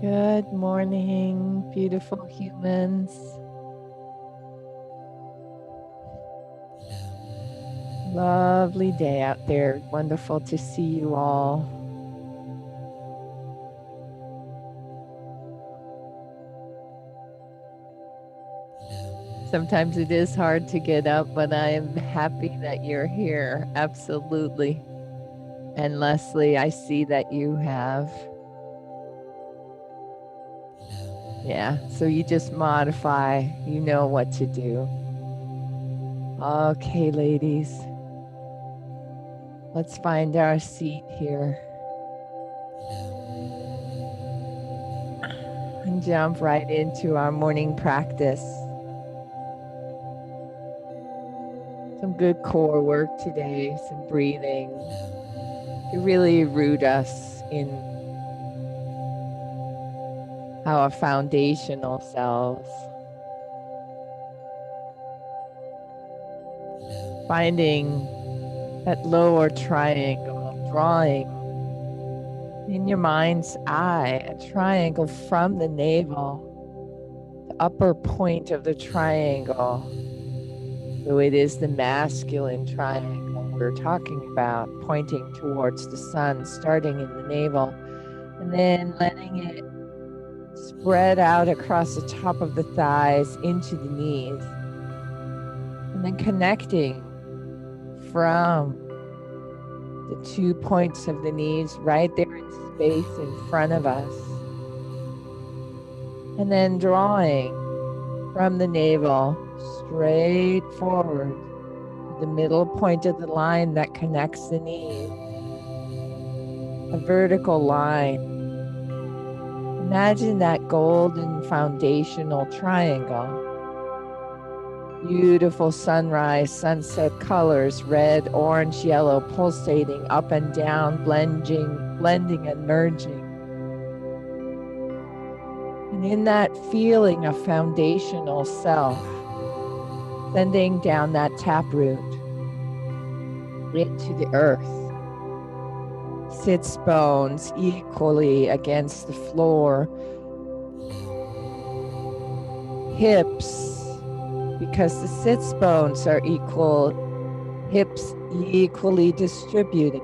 Good morning, beautiful humans. Lovely day out there. Wonderful to see you all. Sometimes it is hard to get up, but I am happy that you're here. Absolutely. And Leslie, I see that you have. Yeah, so you just modify, you know what to do. Okay, ladies. Let's find our seat here. And jump right into our morning practice. Some good core work today, some breathing to really root us in our foundational selves. Finding that lower triangle, drawing in your mind's eye a triangle from the navel, the upper point of the triangle. So it is the masculine triangle we're talking about, pointing towards the sun, starting in the navel, and then letting it spread out across the top of the thighs into the knees. And then connecting from the 2 points of the knees right there in space in front of us. And then drawing from the navel straight forward to the middle point of the line that connects the knees. A vertical line. Imagine that golden foundational triangle. Beautiful sunrise, sunset colors, red, orange, yellow, pulsating up and down, blending and merging. And in that feeling of foundational self, sending down that taproot into the earth, sits bones equally against the floor, hips, because the sits bones are equal, hips equally distributed.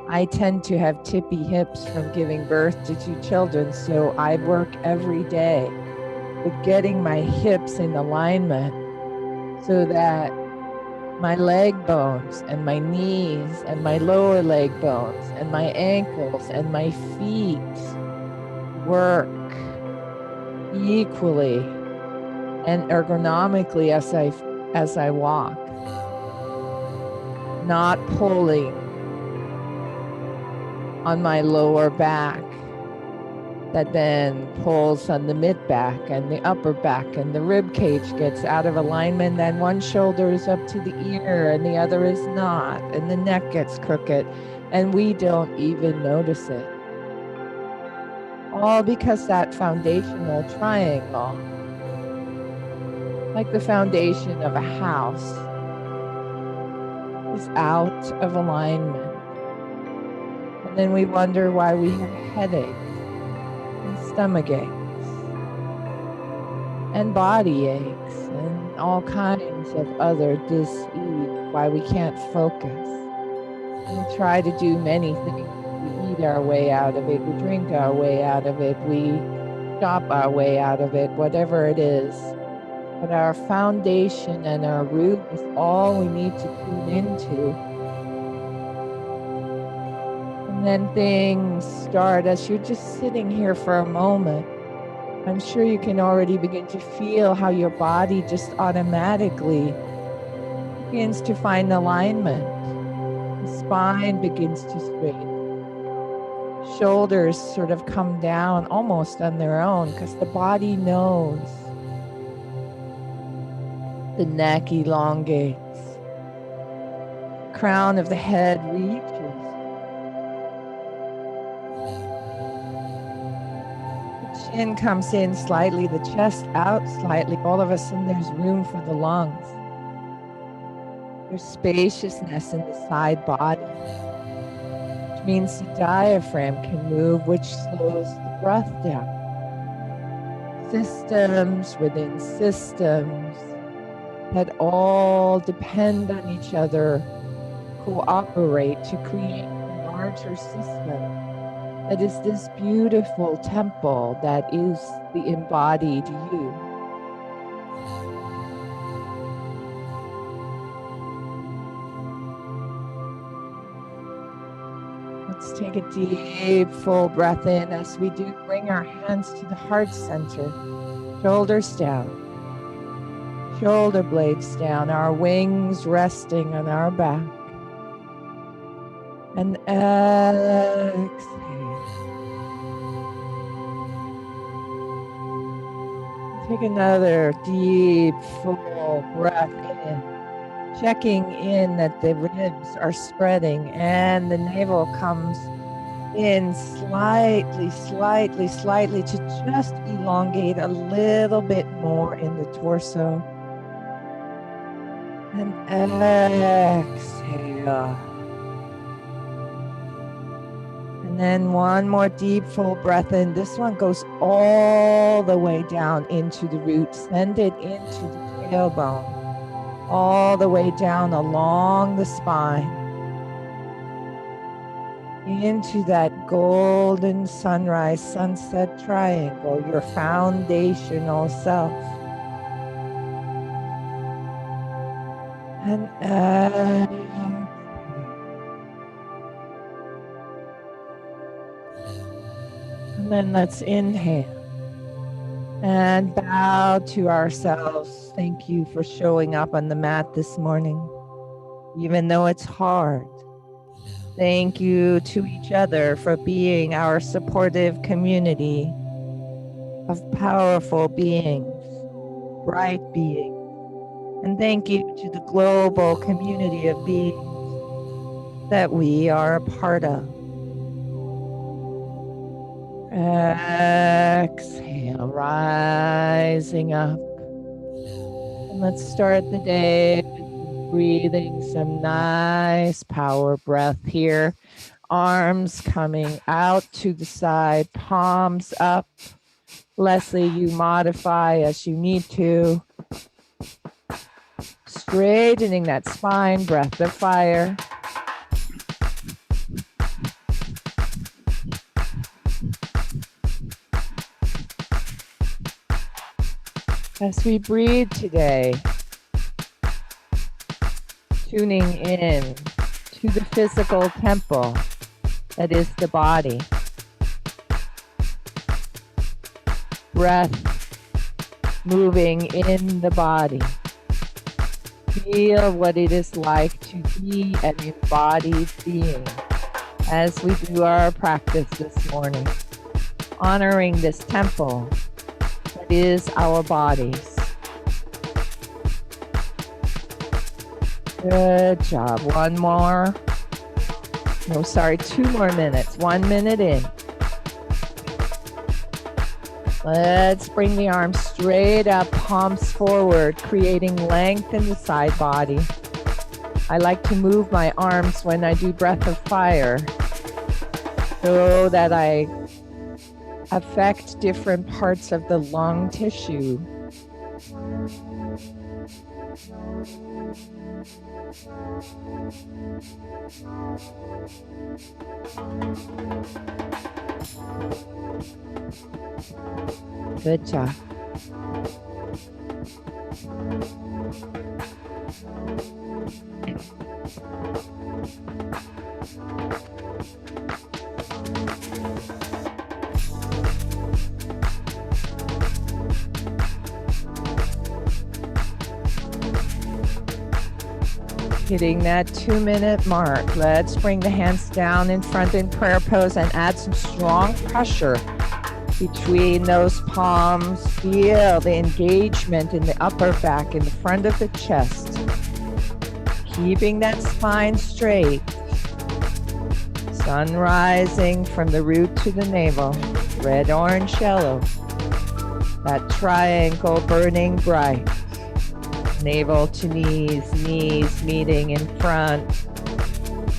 I tend to have tippy hips from giving birth to 2 children, so I work every day with getting my hips in alignment so that my leg bones and my knees and my lower leg bones and my ankles and my feet work equally and ergonomically as I walk, not pulling on my lower back that then pulls on the mid back and the upper back, and the rib cage gets out of alignment. Then one shoulder is up to the ear and the other is not, and the neck gets crooked and we don't even notice it. All because that foundational triangle, like the foundation of a house, is out of alignment. And then we wonder why we have headaches and stomach aches and body aches and all kinds of other dis-ease, why we can't focus. We try to do many things. We eat our way out of it, we drink our way out of it, we shop our way out of it, whatever it is. But our foundation and our root is all we need to tune into. And then things start as you're just sitting here for a moment. I'm sure you can already begin to feel how your body just automatically begins to find alignment. The spine begins to straighten. Shoulders sort of come down almost on their own because the body knows. The neck elongates. Crown of the head reaches. The chin comes in slightly, the chest out slightly. All of a sudden there's room for the lungs. There's spaciousness in the side body, which means the diaphragm can move, which slows the breath down. Systems within systems that all depend on each other, cooperate to create a larger system that is this beautiful temple that is the embodied you. Let's take a deep, full breath in. As we do, bring our hands to the heart center, shoulders down. Shoulder blades down, our wings resting on our back. And exhale. Take another deep, full breath in. Checking in that the ribs are spreading and the navel comes in slightly to just elongate a little bit more in the torso. And exhale. And then one more deep, full breath in. This one goes all the way down into the root. Send it into the tailbone. All the way down along the spine. into that golden sunrise sunset triangle, your foundational self. And then let's inhale and bow to ourselves. Thank you for showing up on the mat this morning, even though it's hard. Thank you to each other for being our supportive community of powerful beings, bright beings. And thank you to the global community of beings that we are a part of. Exhale, rising up. And let's start the day with breathing some nice power breath here. Arms coming out to the side, palms up. Leslie, you modify as you need to. Straightening that spine, breath of fire. As we breathe today, tuning in to the physical temple that is the body. Breath moving in the body. Feel what it is like to be an embodied being as we do our practice this morning, honoring this temple that is our bodies. Good job. One more. No, sorry, 2 more minutes. 1 minute in. Let's bring the arms straight up, palms forward, creating length in the side body. I like to move my arms when I do breath of fire so that I affect different parts of the lung tissue. Good job. Hitting that 2-minute mark. Let's bring the hands down in front in prayer pose and add some strong pressure between those palms. Feel the engagement in the upper back, in the front of the chest. Keeping that spine straight. Sun rising from the root to the navel. Red, orange, yellow. That triangle burning bright. Navel to knees, knees meeting in front.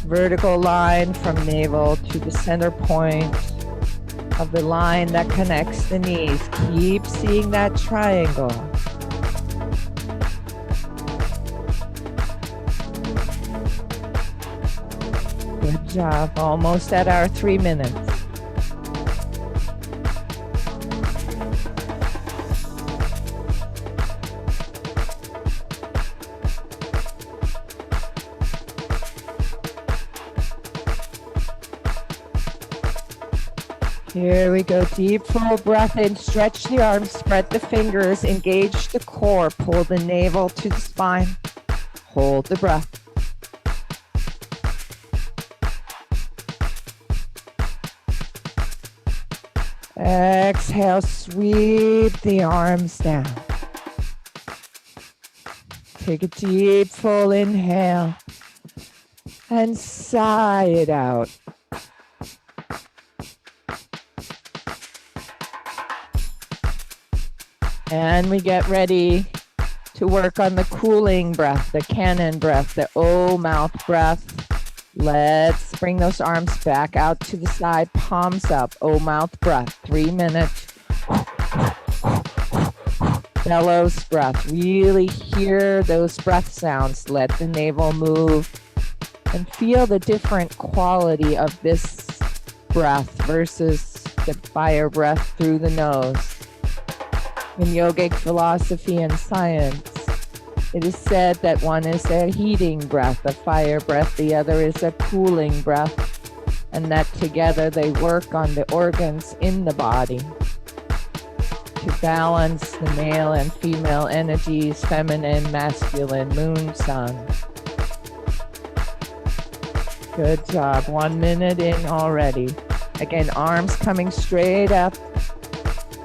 Vertical line from navel to the center point of the line that connects the knees. Keep seeing that triangle. Good job. Almost at our 3 minutes. Here we go. Deep, full breath in. Stretch the arms, spread the fingers, engage the core. Pull the navel to the spine. Hold the breath. Exhale, sweep the arms down. Take a deep, full inhale and sigh it out. And we get ready to work on the cooling breath, the cannon breath, the O mouth breath. Let's bring those arms back out to the side, palms up, O mouth breath, 3 minutes. Bellows breath, really hear those breath sounds. Let the navel move. And feel the different quality of this breath versus the fire breath through the nose. In yogic philosophy and science, it is said that one is a heating breath, a fire breath, the other is a cooling breath, and that together they work on the organs in the body to balance the male and female energies, feminine, masculine, moon, sun. Good job. 1 minute in already. Again, arms coming straight up.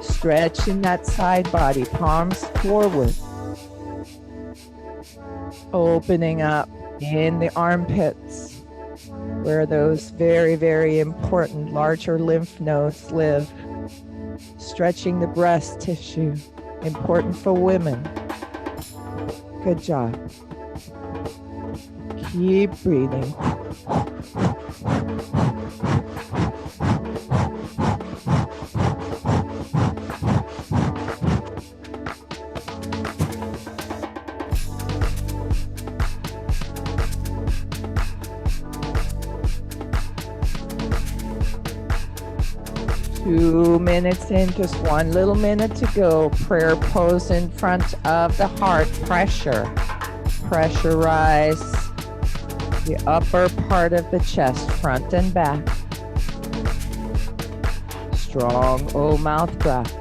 Stretch in that side body, palms forward. Opening up in the armpits, where those very, very important larger lymph nodes live. Stretching the breast tissue, important for women. Good job. Keep breathing. 2 minutes in, just 1 little minute to go. Prayer pose in front of the heart. Pressure. Pressurize the upper part of the chest, front and back. Strong O mouth breath.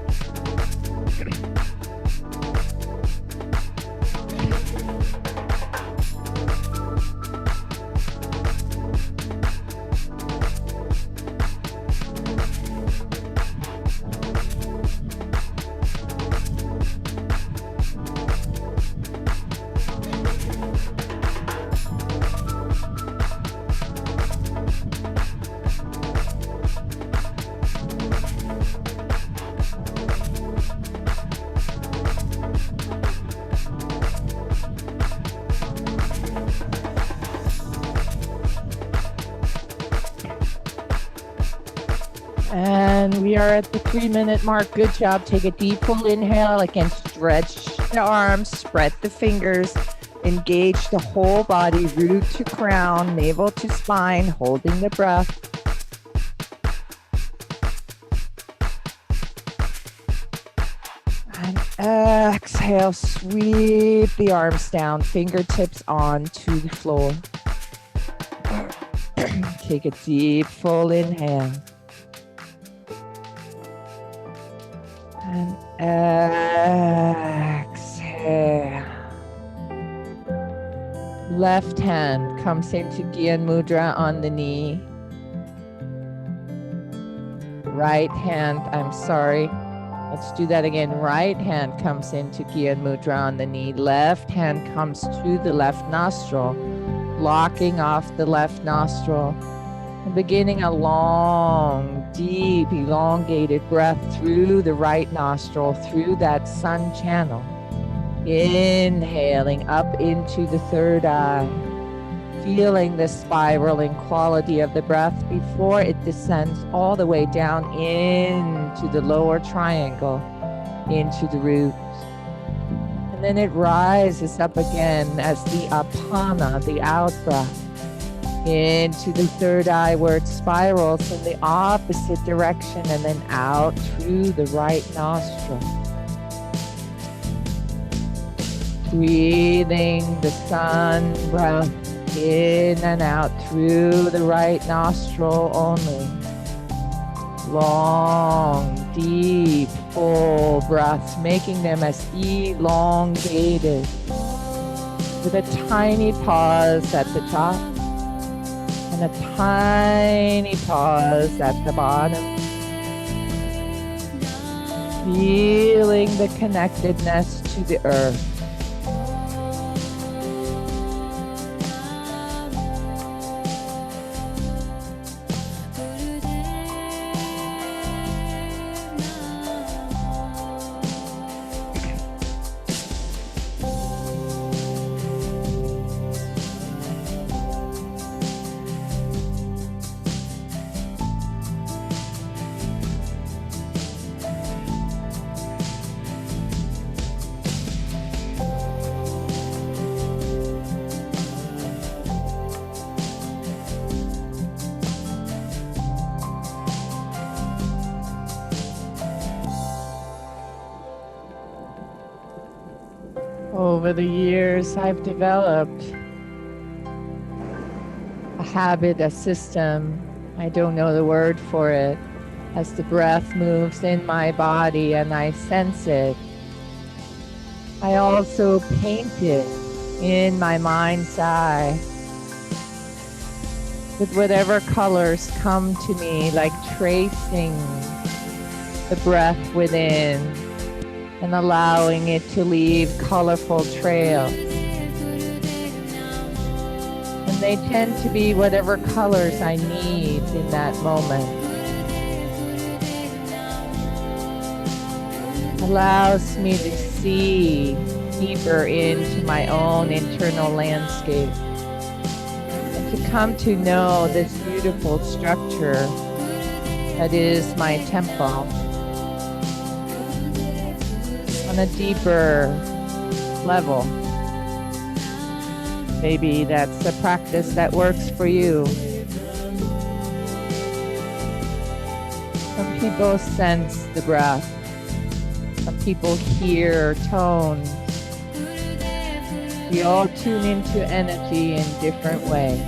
And we are at the 3-minute mark. Good job. Take a deep full inhale. Again, stretch the arms, spread the fingers, engage the whole body, root to crown, navel to spine, holding the breath. And exhale, sweep the arms down, fingertips onto the floor. Take a deep full inhale. And exhale. Left hand comes into Gyan Mudra on the knee. Right hand, let's do that again. Right hand comes into Gyan Mudra on the knee. Left hand comes to the left nostril, blocking off the left nostril. And beginning a long, deep, elongated breath through the right nostril, through that sun channel. Inhaling up into the third eye, feeling the spiraling quality of the breath before it descends all the way down into the lower triangle, into the roots. And then it rises up again as the apana, the out breath, into the third eye where it spirals in the opposite direction and then out through the right nostril. Breathing the sun breath in and out through the right nostril only. Long, deep, full breaths, making them as elongated with a tiny pause at the top and a tiny pause at the bottom. Feeling the connectedness to the earth. Over the years, I've developed a habit, a system. I don't know the word for it. As the breath moves in my body and I sense it, I also paint it in my mind's eye with whatever colors come to me, like tracing the breath within and allowing it to leave colorful trails. And they tend to be whatever colors I need in that moment. Allows me to see deeper into my own internal landscape and to come to know this beautiful structure that is my temple on a deeper level. Maybe that's a practice that works for you. Some people sense the breath. Some people hear tones. We all tune into energy in different ways.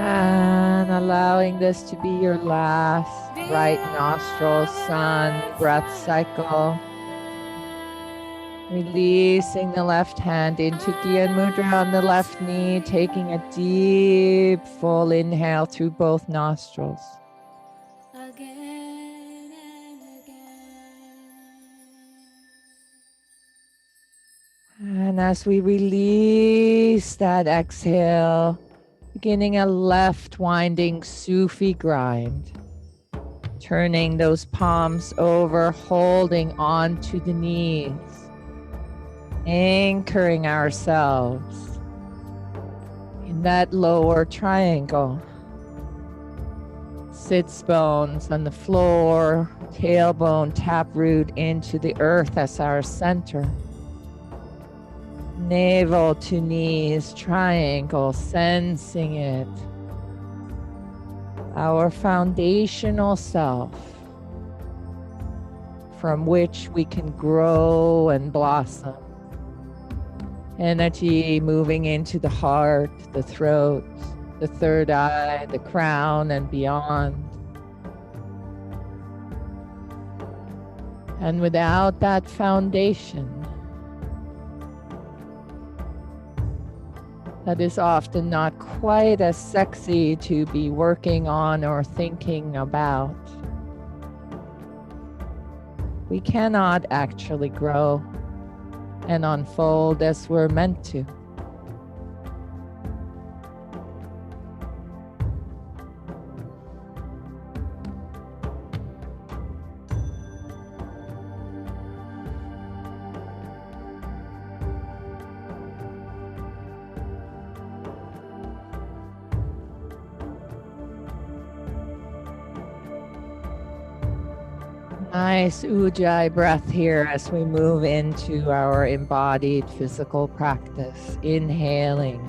And allowing this to be your last right nostril, sun, breath cycle. Releasing the left hand into Gyan Mudra on the left knee, taking a deep, full inhale through both nostrils. And as we release that exhale, beginning a left winding Sufi grind, turning those palms over, holding onto the knees, anchoring ourselves in that lower triangle. Sits bones on the floor, tailbone, taproot into the earth as our center. Navel to knees, triangle, sensing it. Our foundational self from which we can grow and blossom. Energy moving into the heart, the throat, the third eye, the crown, and beyond. And without that foundation, that is often not quite as sexy to be working on or thinking about, we cannot actually grow and unfold as we're meant to. Nice ujjayi breath here as we move into our embodied physical practice. Inhaling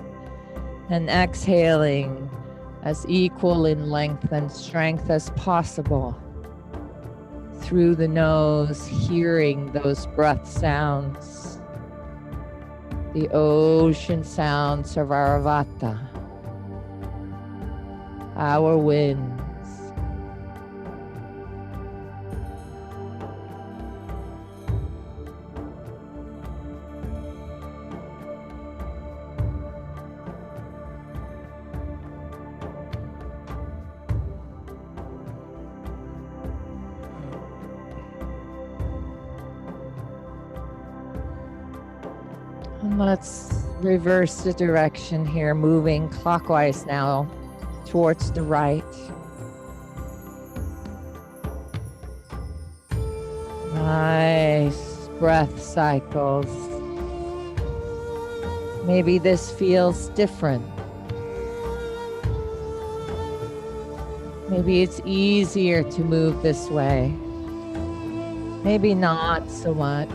and exhaling as equal in length and strength as possible. Through the nose, hearing those breath sounds, the ocean sounds of our vata, our wind. And let's reverse the direction here, moving clockwise now towards the right. Nice breath cycles. Maybe this feels different. Maybe it's easier to move this way. Maybe not so much.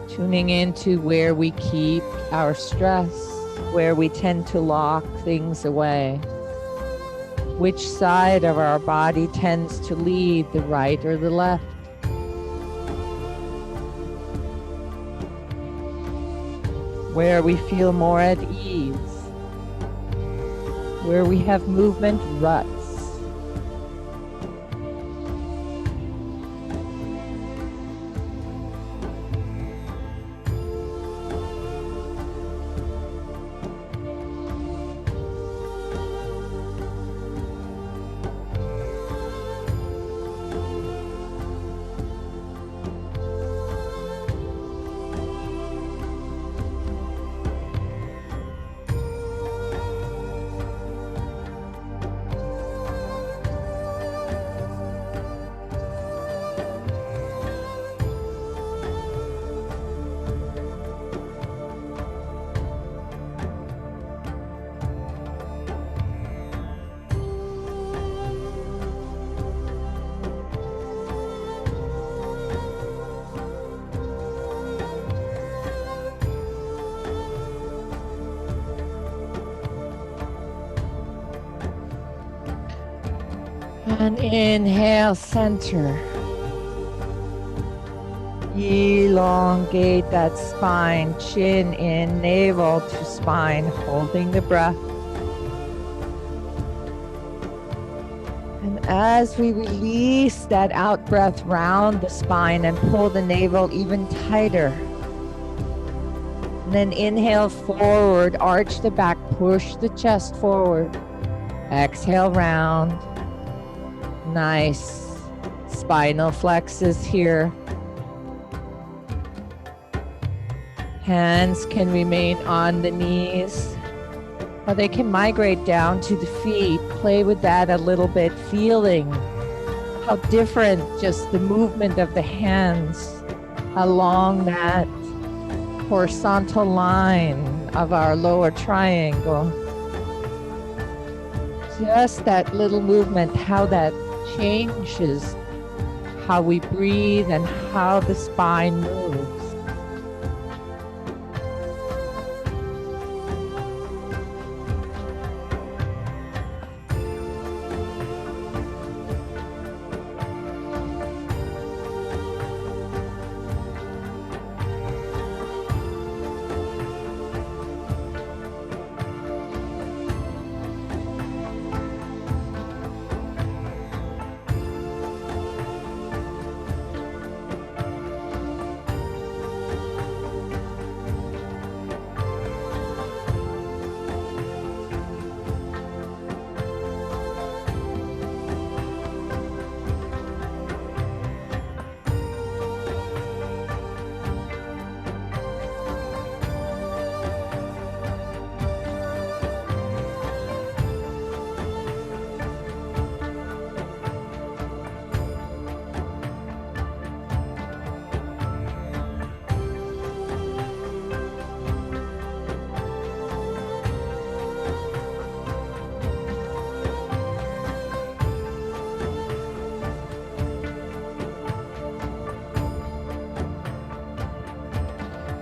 Tuning into where we keep our stress, where we tend to lock things away. Which side of our body tends to lead, the right or the left? Where we feel more at ease, where we have movement ruts. And inhale, center. Elongate that spine, chin in, navel to spine, holding the breath. And as we release that out breath, round the spine and pull the navel even tighter. And then inhale forward, arch the back, push the chest forward. Exhale, round. Nice. Spinal flexes here. Hands can remain on the knees, or they can migrate down to the feet. Play with that a little bit, feeling how different just the movement of the hands along that horizontal line of our lower triangle. Just that little movement, how that changes how we breathe and how the spine moves.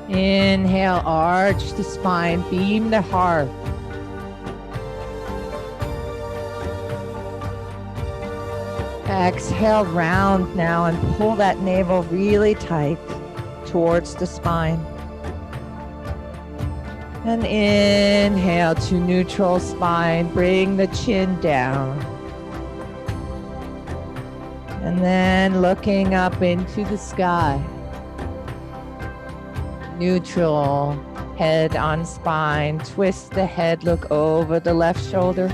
Inhale, arch the spine, beam the heart. Exhale, round now and pull that navel really tight towards the spine. And inhale to neutral spine, bring the chin down. And then looking up into the sky. Neutral, head on spine, twist the head, look over the left shoulder.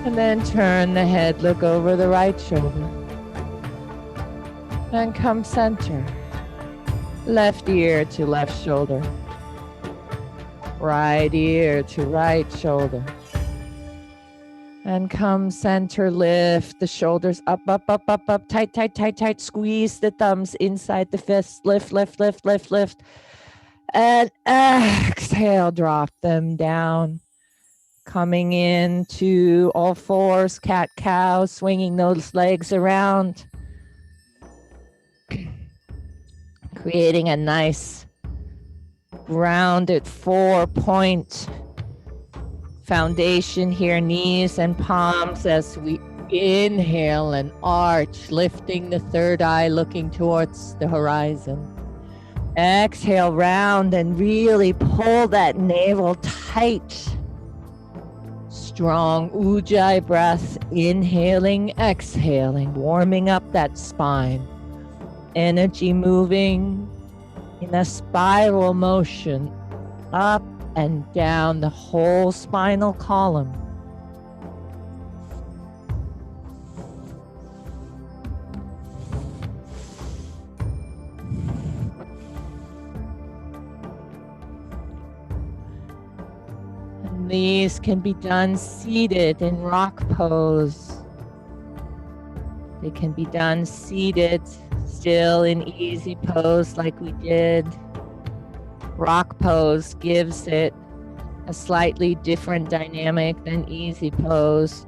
And then turn the head, look over the right shoulder. And come center. Left ear to left shoulder. Right ear to right shoulder. And come center, lift the shoulders up, up, up, up, up, tight, tight, tight, tight. Squeeze the thumbs inside the fists. Lift, lift, lift, lift, lift. And exhale, drop them down. Coming into all fours, cat, cow, swinging those legs around. Creating a nice grounded 4-point foundation here, knees and palms as we inhale and arch, lifting the third eye, looking towards the horizon. Exhale, round and really pull that navel tight. Strong Ujjayi breath, inhaling, exhaling, warming up that spine. Energy moving in a spiral motion up and down the whole spinal column. And these can be done seated in rock pose. They can be done seated, still in easy pose like we did. Rock pose gives it a slightly different dynamic than easy pose.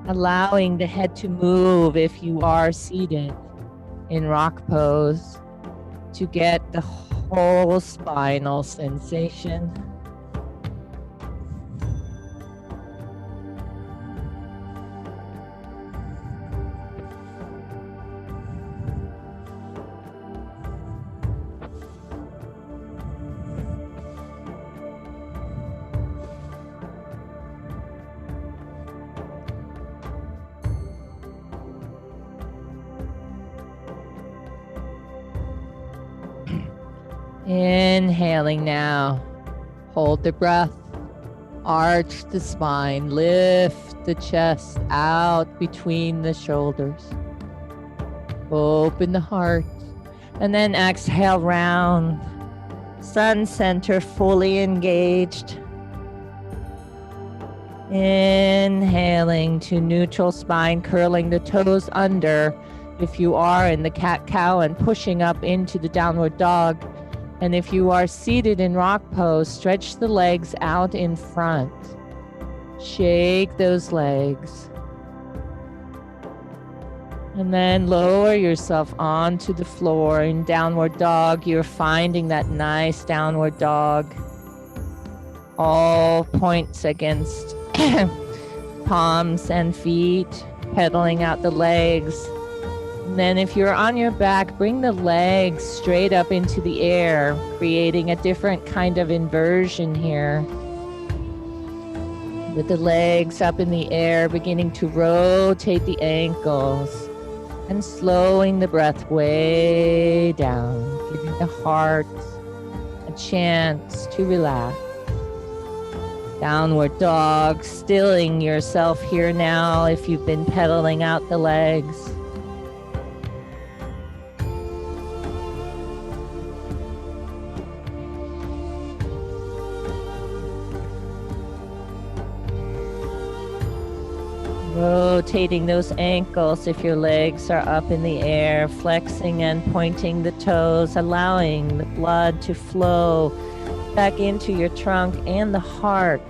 Allowing the head to move if you are seated in rock pose to get the whole spinal sensation. Inhaling now, hold the breath, arch the spine, lift the chest out between the shoulders, open the heart, and then exhale round, sun center fully engaged. Inhaling to neutral spine, curling the toes under if you are in the cat-cow and pushing up into the downward dog. And if you are seated in rock pose, stretch the legs out in front. Shake those legs. And then lower yourself onto the floor in downward dog. You're finding that nice downward dog. All points against palms and feet, pedaling out the legs. And then if you're on your back, bring the legs straight up into the air, creating a different kind of inversion here. With the legs up in the air, beginning to rotate the ankles and slowing the breath way down, giving the heart a chance to relax. Downward dog, stilling yourself here now if you've been pedaling out the legs. Rotating those ankles if your legs are up in the air, flexing and pointing the toes, allowing the blood to flow back into your trunk and the heart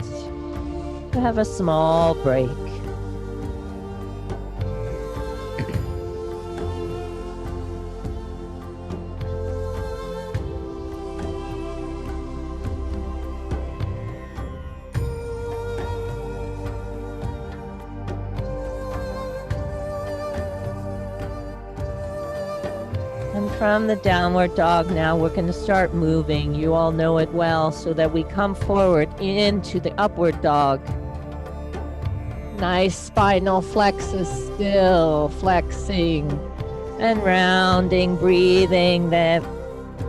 to have a small break. From the downward dog now, we're going to start moving. You all know it well, so that we come forward into the upward dog. Nice spinal flexus, still flexing and rounding, breathing that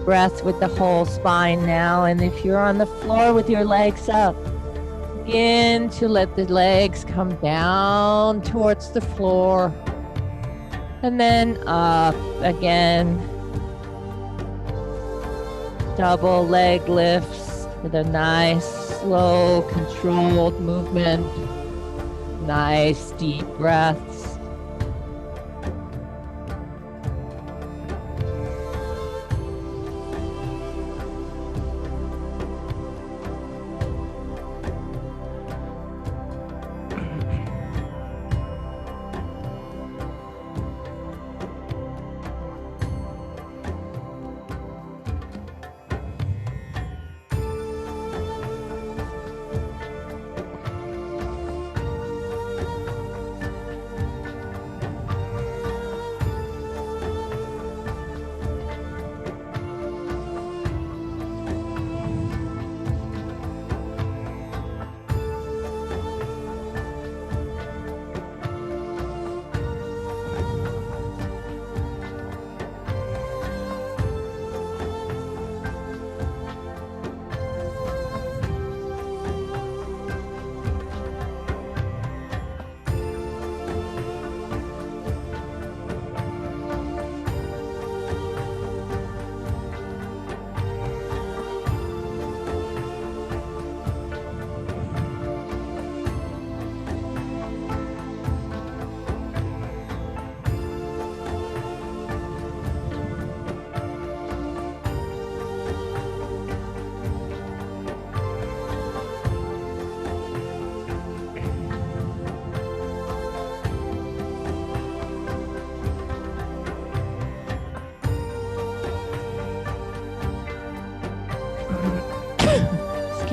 breath with the whole spine now. And if you're on the floor with your legs up, Begin to let the legs come down towards the floor. And then up again. Double leg lifts with a nice, slow, controlled movement. Nice, deep breaths.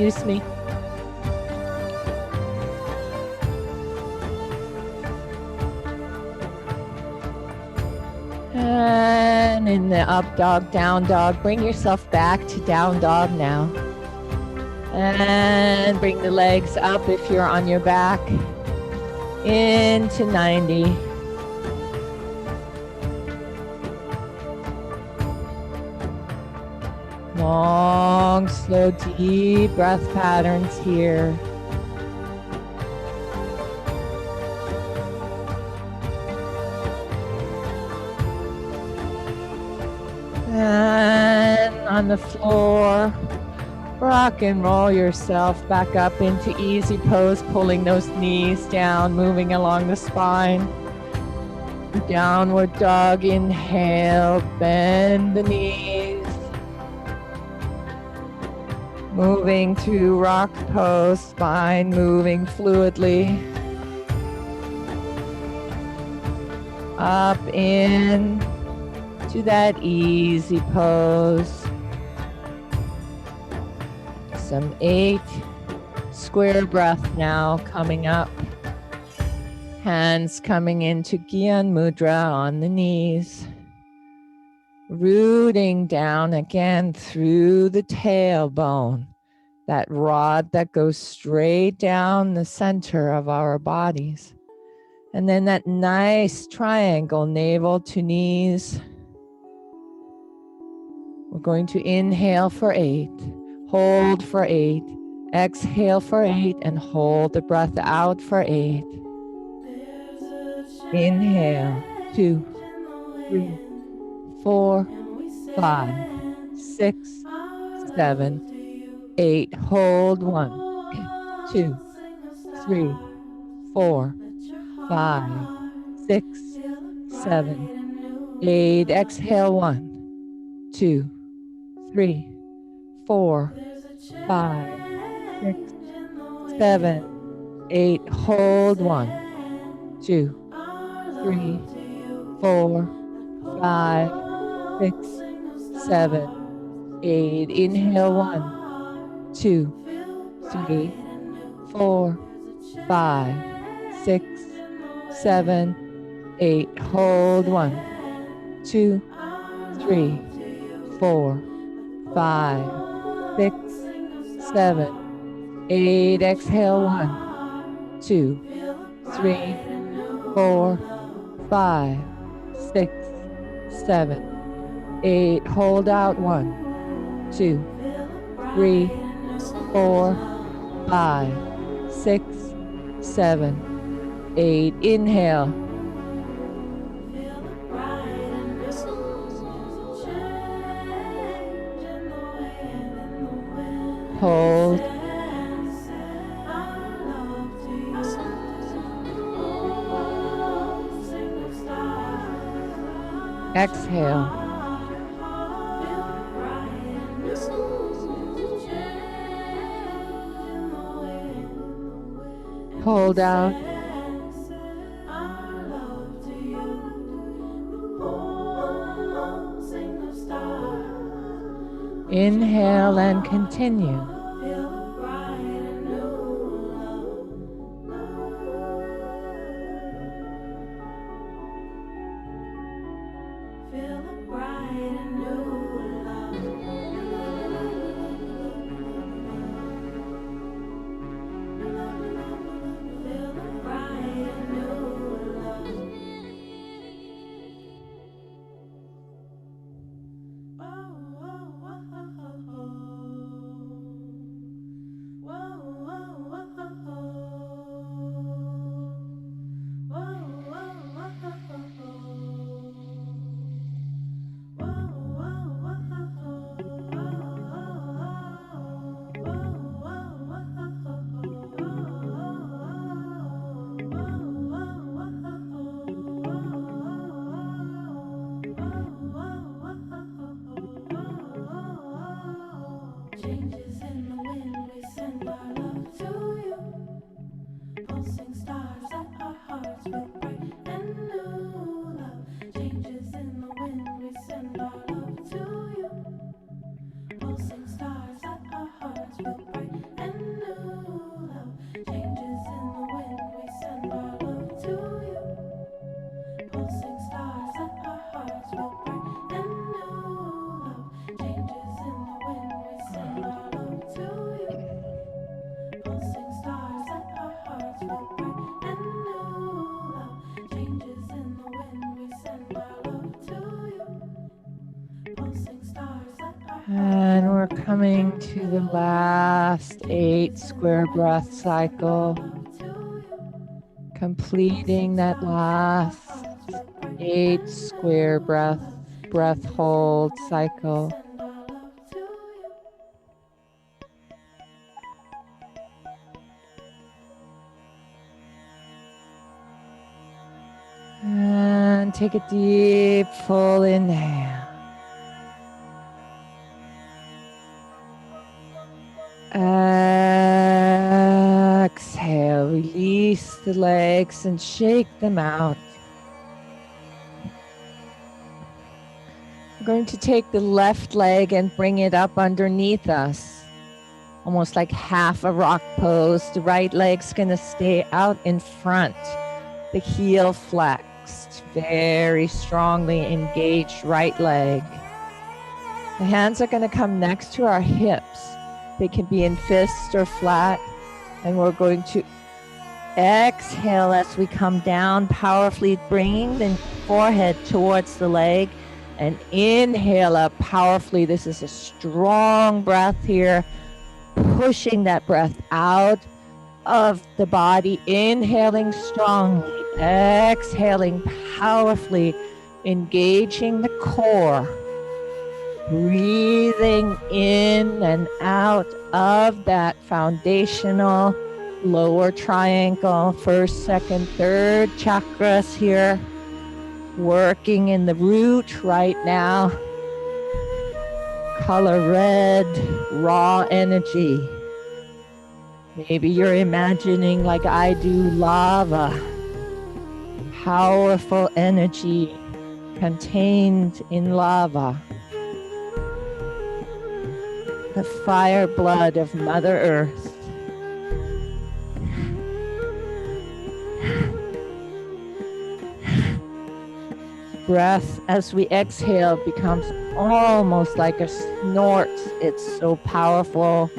Excuse me. And in the up dog, down dog, bring yourself back to down dog now. And bring the legs up if you're on your back. Into 90. Long, slow, deep breath patterns here. And on the floor, rock and roll yourself back up into easy pose, pulling those knees down, moving along the spine. Downward dog, inhale, bend the knees. Moving to rock pose, spine moving fluidly. Up in to that easy pose. Some 8 square breath now coming up. Hands coming into Gyan Mudra on the knees. Rooting down again through the tailbone. That rod that goes straight down the center of our bodies. And then that nice triangle, navel to knees. We're going to inhale for 8, hold for 8, exhale for 8, and hold the breath out for 8. Inhale, 2, 3, 4, 5, 6, 7, 8. Hold 1, 2, 3, 4, 5, 6, 7, 8. Exhale 1, 2, 3, 4, 5, 6, 7, 8. Hold 1, 2, 3, 4, 5, 6, 7, 8. Inhale 1, 2, 3, 4, 5, 6, 7, 8. Hold 1, 2, 3, 4, 5, 6, 7, 8. Exhale 1, 2, 3, 4, 5, 6, 7, 8. Hold out 1, 2, 3, 4, 5, 6, 7, 8. Inhale. Hold. Exhale. Hold out. Inhale and continue. Changes in the wind, we send our love to you. Pulsing stars set our hearts with bright and new love. Changes in the wind, we send our love to you. Pulsing stars set our hearts with bright and new love. Changes in the wind, we send our love to you. Pulsing stars set our hearts with bright and new love. Changes in the wind, we send our love to you. Pulsing stars set our hearts with bright and new love. Changes in the wind, we send our love to you. Pulsing stars set our And we're coming to the last 8 square breath cycle. Completing that last 8 square breath hold cycle. And take a deep, full inhale. Exhale, release the legs and shake them out. We're going to take the left leg and bring it up underneath us, almost like half a rock pose. The right leg's going to stay out in front, the heel flexed, very strongly engaged right leg. The hands are going to come next to our hips. They can be in fists or flat. And we're going to exhale as we come down, powerfully bringing the forehead towards the leg. And inhale up powerfully. This is a strong breath here. Pushing that breath out of the body. Inhaling strongly. Exhaling powerfully. Engaging the core. Breathing in and out of that foundational lower triangle, first, second, third chakras here. Working in the root right now. Color red, raw energy. Maybe you're imagining, like I do, lava. Powerful energy contained in lava. The fire blood of Mother Earth. Breath as we exhale becomes almost like a snort. It's so powerful,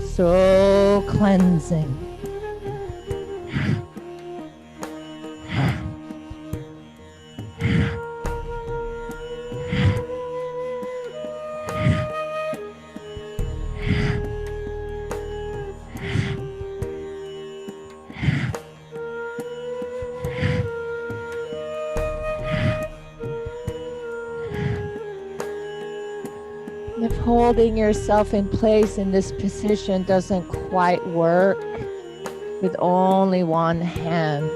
so cleansing. holding yourself in place in this position doesn't quite work with only one hand,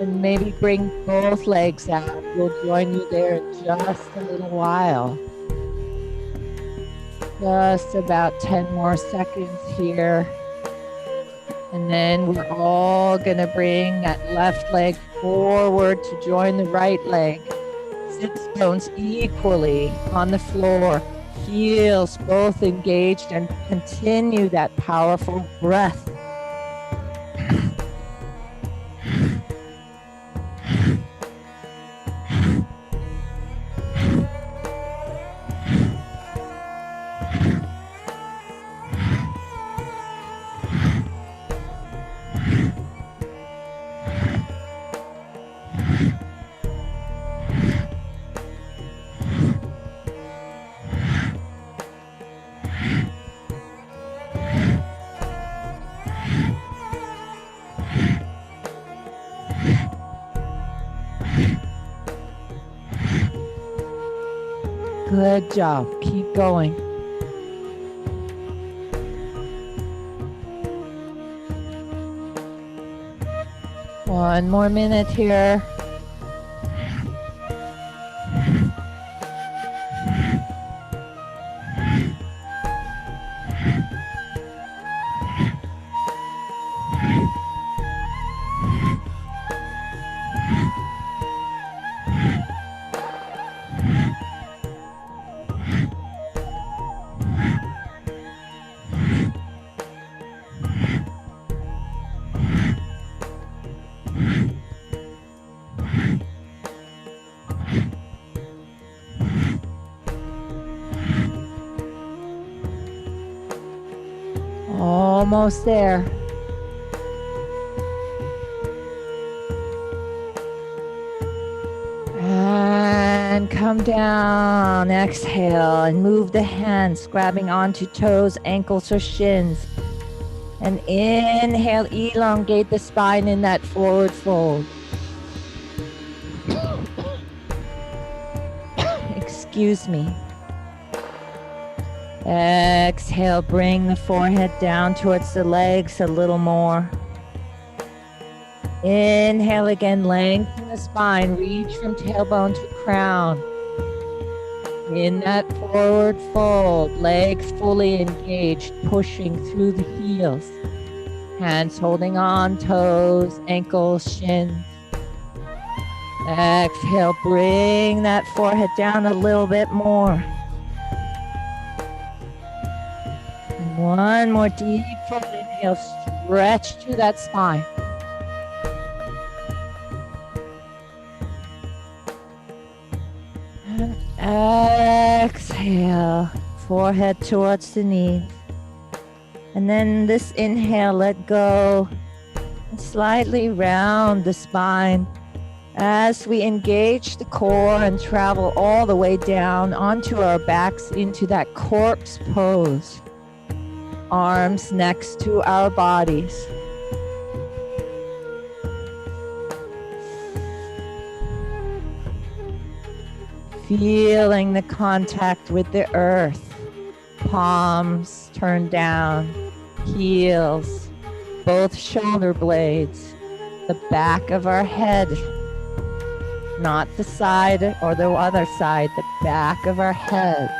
and maybe bring both legs out. We'll join you there in just a little while. Just about 10 more seconds here. And then we're all gonna bring that left leg forward to join the right leg. Sit bones equally on the floor. Heels both engaged, and continue that powerful breath. Good job. Keep going. One more minute here. Almost there. And come down. Exhale and move the hands, grabbing onto toes, ankles, or shins. And inhale, elongate the spine in that forward fold. Excuse me. Exhale, bring the forehead down towards the legs a little more. Inhale again, lengthen the spine, reach from tailbone to crown. In that forward fold, legs fully engaged, pushing through the heels. Hands holding on, toes, ankles, shins. Exhale, bring that forehead down a little bit more. One more deep full inhale, stretch to that spine. And exhale, forehead towards the knees. And then this inhale, let go and slightly round the spine as we engage the core and travel all the way down onto our backs into that corpse pose. Arms next to our bodies. Feeling the contact with the earth. Palms turned down. Heels. Both shoulder blades. The back of our head. Not the side or the other side. The back of our head.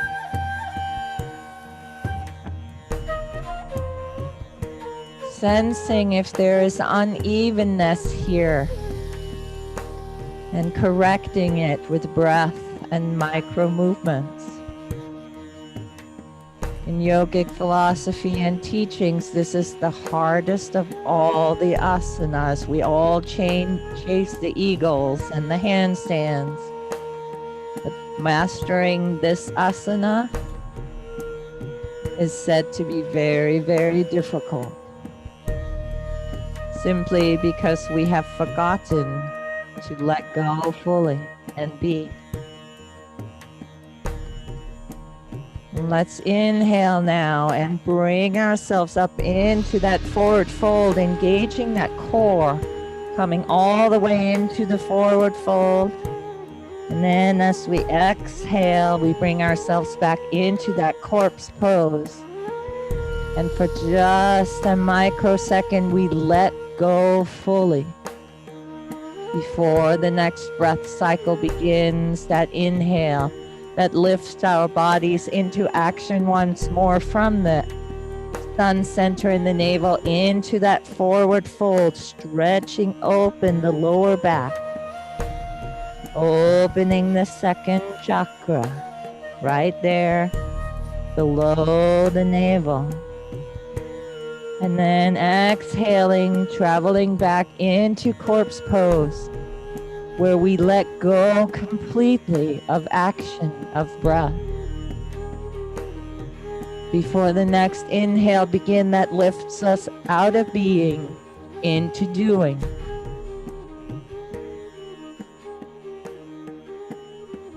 Sensing if there is unevenness here and correcting it with breath and micro movements. In yogic philosophy and teachings, this is the hardest of all the asanas. We all chase the eagles and the handstands. But mastering this asana is said to be very, very difficult. Simply because we have forgotten to let go fully and be. Let's inhale now and bring ourselves up into that forward fold, engaging that core, coming all the way into the forward fold. And then as we exhale, we bring ourselves back into that corpse pose. And for just a microsecond, we let go fully. Before the next breath cycle begins, that inhale that lifts our bodies into action once more from the sun center in the navel into that forward fold, stretching open the lower back, opening the second chakra right there below the navel. And then exhaling, traveling back into corpse pose, where we let go completely of action, of breath. Before the next inhale begin that lifts us out of being into doing.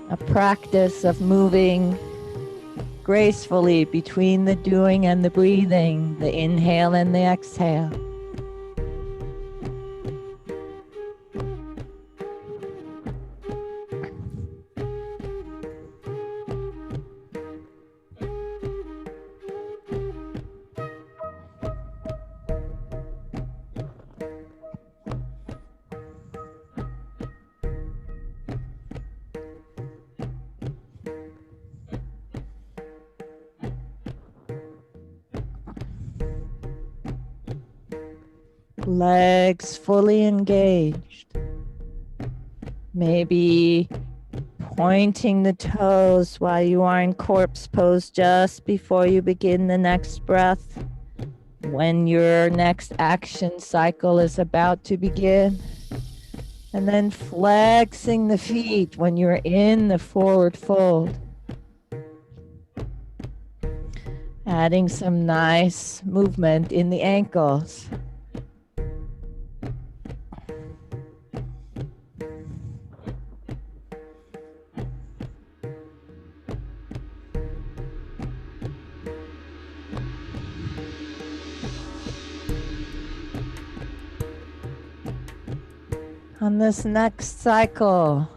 A practice of moving gracefully between the doing and the breathing, the inhale and the exhale. Legs fully engaged. Maybe pointing the toes while you are in corpse pose just before you begin the next breath. When your next action cycle is about to begin. And then flexing the feet when you're in the forward fold. Adding some nice movement in the ankles. On this next cycle,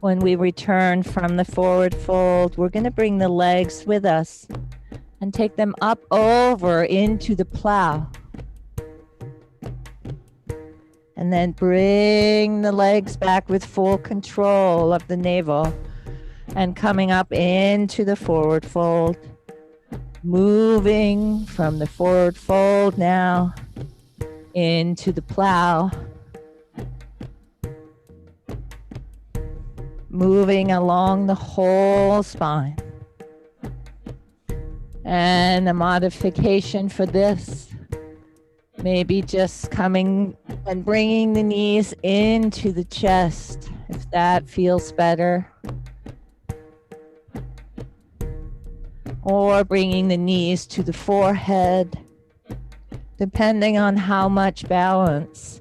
when we return from the forward fold, we're going to bring the legs with us and take them up over into the plow. And then bring the legs back with full control of the navel and coming up into the forward fold. Moving from the forward fold now into the plow. Moving along the whole spine. And a modification for this, maybe just coming and bringing the knees into the chest, if that feels better. Or bringing the knees to the forehead, depending on how much balance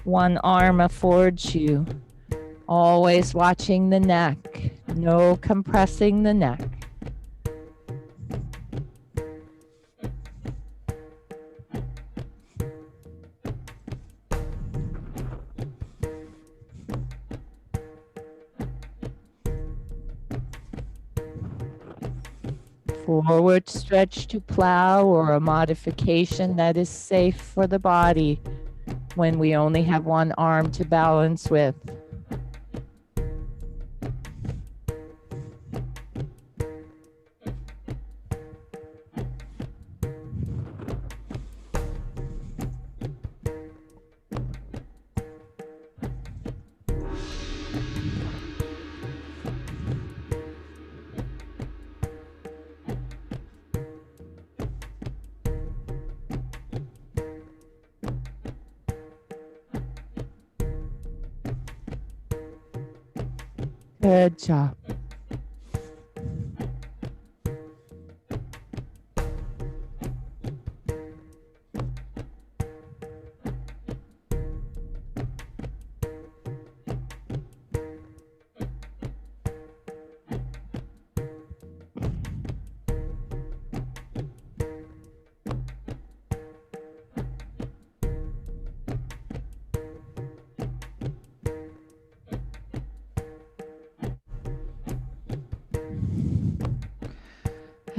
one arm affords you. Always watching the neck, no compressing the neck. Forward stretch to plow, or a modification that is safe for the body when we only have one arm to balance with. Good job.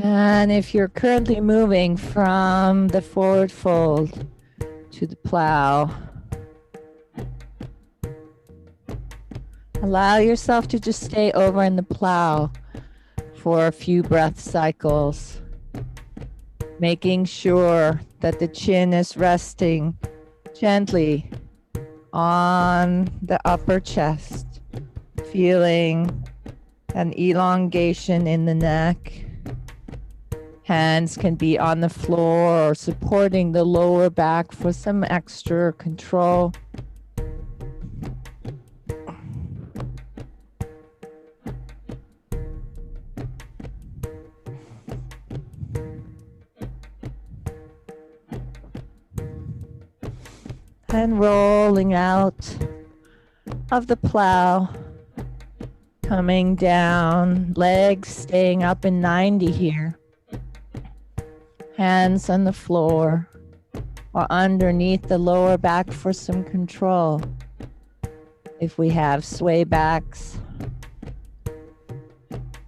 And if you're currently moving from the forward fold to the plow, allow yourself to just stay over in the plow for a few breath cycles, making sure that the chin is resting gently on the upper chest, feeling an elongation in the neck. Hands can be on the floor or supporting the lower back for some extra control. And rolling out of the plow, coming down, legs staying up in 90 here. Hands on the floor or underneath the lower back for some control. If we have sway backs,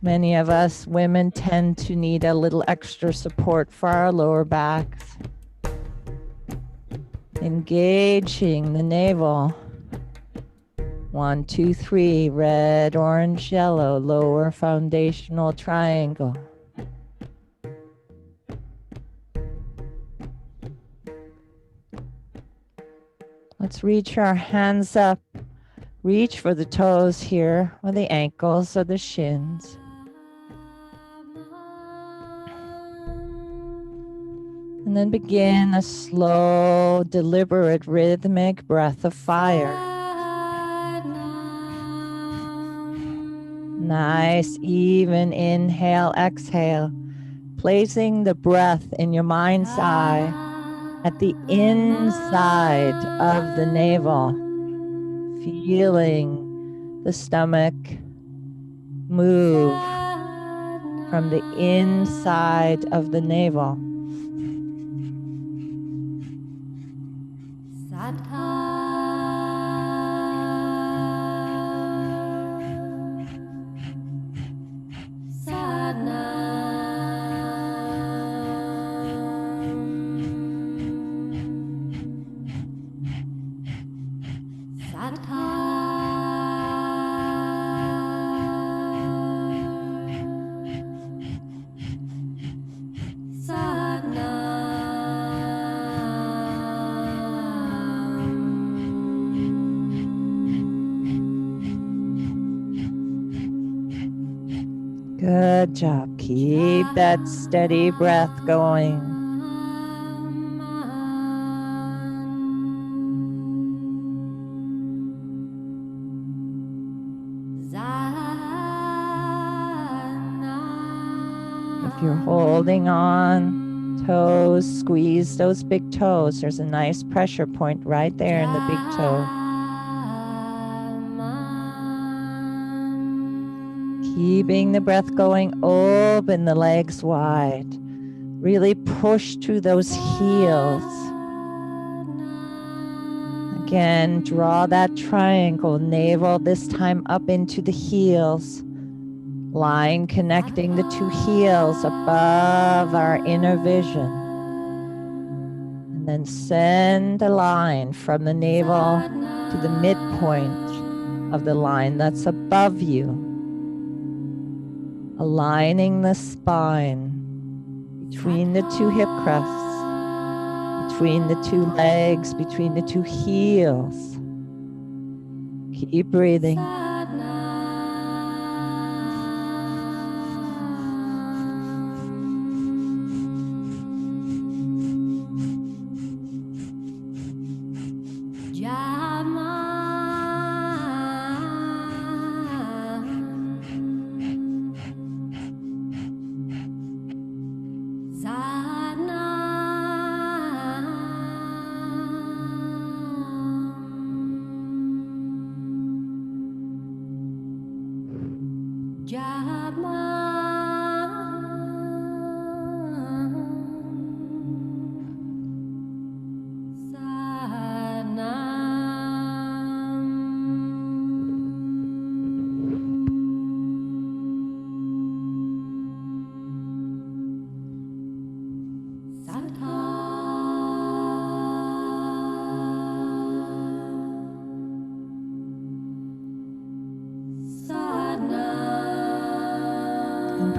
many of us women tend to need a little extra support for our lower backs. Engaging the navel. 1, 2, 3, red, orange, yellow, lower foundational triangle. Let's reach our hands up. Reach for the toes here, or the ankles, or the shins. And then begin a slow, deliberate, rhythmic breath of fire. Nice, even inhale, exhale. Placing the breath in your mind's eye at the inside of the navel. Feeling the stomach move from the inside of the navel. Good job. Keep that steady breath going. If you're holding on, toes, squeeze those big toes. There's a nice pressure point right there in the big toe. Keeping the breath going, open the legs wide. Really push to those heels. Again, draw that triangle, navel this time up into the heels. Line connecting the two heels above our inner vision. And then send a line from the navel to the midpoint of the line that's above you. Aligning the spine between the two hip crests, between the two legs, between the two heels. Keep breathing.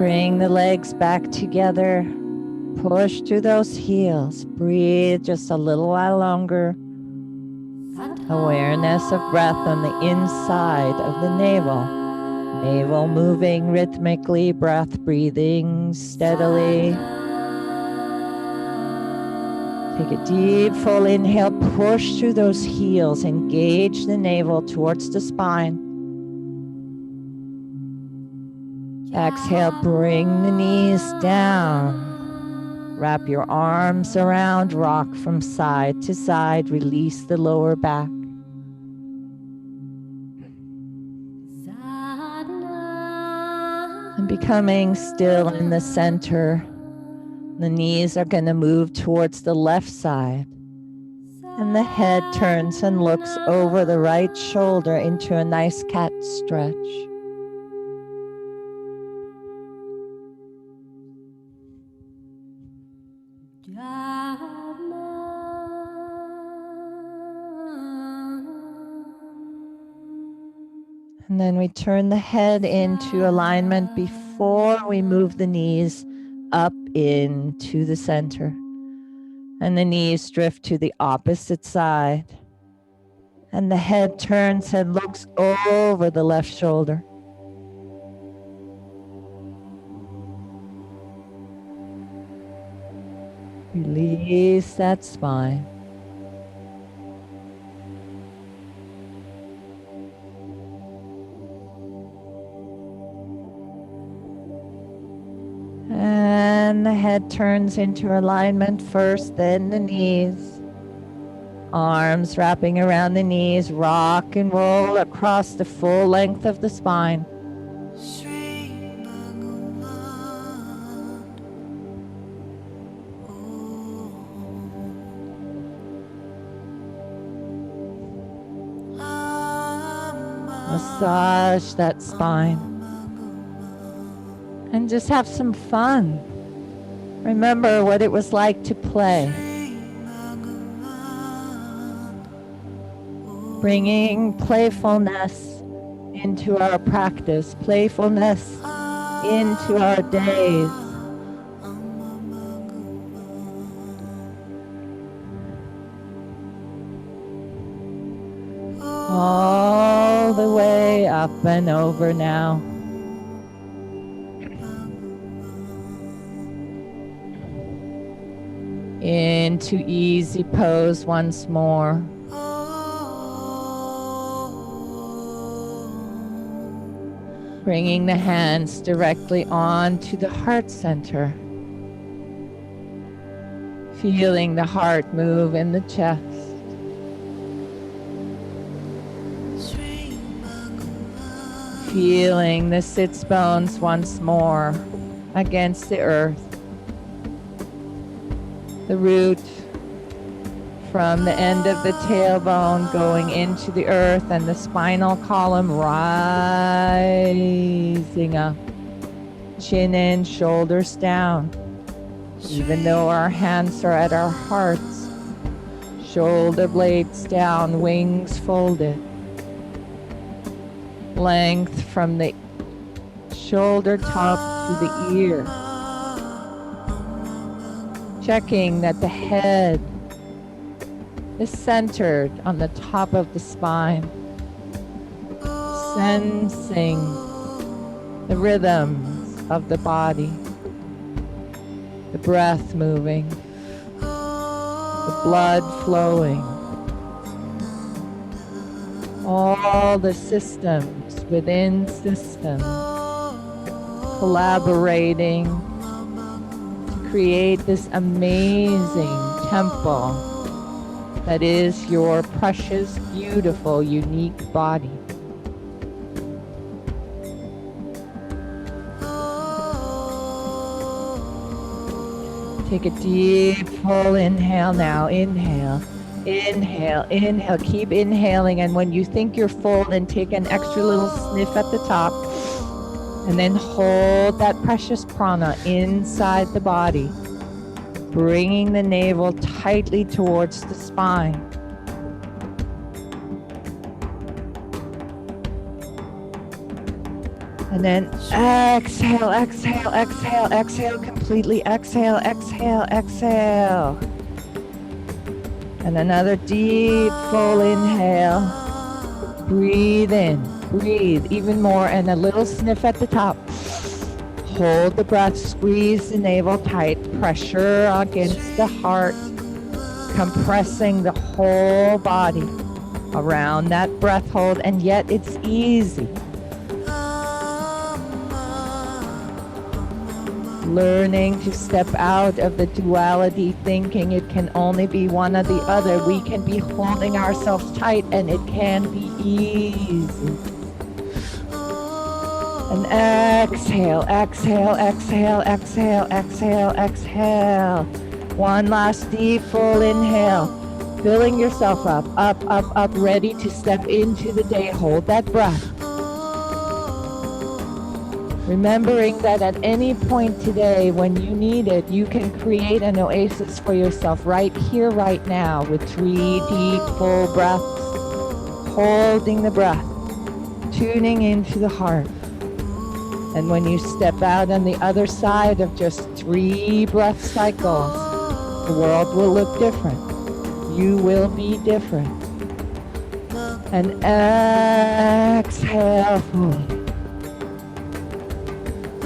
Bring the legs back together. Push through those heels. Breathe just a little while longer. Awareness of breath on the inside of the navel. Navel moving rhythmically, breath breathing steadily. Take a deep full inhale, push through those heels, engage the navel towards the spine. Exhale, bring the knees down. Wrap your arms around, rock from side to side, release the lower back. And becoming still in the center, the knees are going to move towards the left side. And the head turns and looks over the right shoulder into a nice cat stretch. And then we turn the head into alignment before we move the knees up into the center. And the knees drift to the opposite side. And the head turns and looks over the left shoulder. Release that spine. And the head turns into alignment first, then the knees. Arms wrapping around the knees, rock and roll across the full length of the spine. Massage that spine. And just have some fun. Remember what it was like to play. Bringing playfulness into our practice, playfulness into our days. All the way up and over now. Into easy pose once more. Bringing the hands directly onto the heart center. Feeling the heart move in the chest. Feeling the sits bones once more against the earth. The root from the end of the tailbone going into the earth and the spinal column rising up. Chin in, shoulders down. Even though our hands are at our hearts, shoulder blades down, wings folded. Length from the shoulder top to the ear. Checking that the head is centered on the top of the spine. Sensing the rhythms of the body. The breath moving. The blood flowing. All the systems within systems collaborating to create this amazing temple that is your precious, beautiful, unique body. Take a deep, full inhale now. Inhale, inhale, inhale. Keep inhaling, and when you think you're full, then take an extra little sniff at the top, and then hold that precious prana inside the body, bringing the navel tightly towards the spine. And then exhale, exhale, exhale, exhale completely. Exhale, exhale, exhale. And another deep, full inhale. Breathe in, breathe even more, and a little sniff at the top. Hold the breath, squeeze the navel tight, pressure against the heart, compressing the whole body around that breath hold, and yet it's easy. Learning to step out of the duality, thinking it can only be one or the other. We can be holding ourselves tight and it can be easy. And exhale, exhale, exhale, exhale, exhale, exhale. One last deep full inhale. Filling yourself up, up, ready to step into the day. Hold that breath. Remembering that at any point today when you need it, you can create an oasis for yourself right here, right now, with 3 deep, full breaths, holding the breath, tuning into the heart. And when you step out on the other side of just 3 breath cycles, the world will look different. You will be different. And exhale fully.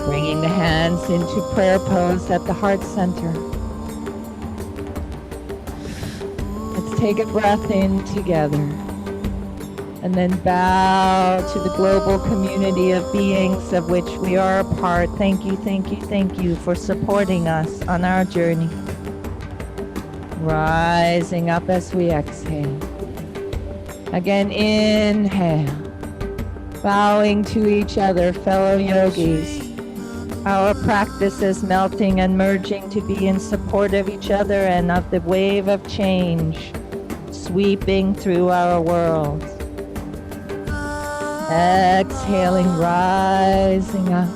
Bringing the hands into prayer pose at the heart center. Let's take a breath in together. And then bow to the global community of beings of which we are a part. Thank you, thank you, thank you for supporting us on our journey. Rising up as we exhale. Again, inhale. Bowing to each other, fellow yogis. Our practice is melting and merging to be in support of each other and of the wave of change sweeping through our world. Exhaling, rising up.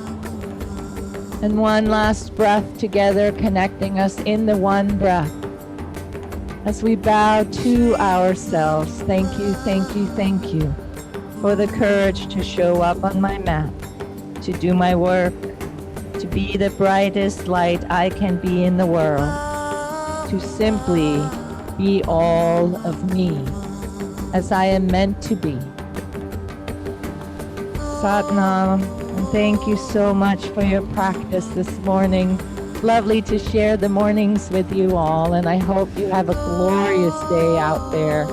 And one last breath together, connecting us in the one breath. As we bow to ourselves, thank you, thank you, thank you for the courage to show up on my mat, to do my work, to be the brightest light I can be in the world, to simply be all of me as I am meant to be. Satnam, and thank you so much for your practice this morning. Lovely to share the mornings with you all, and I hope you have a glorious day out there.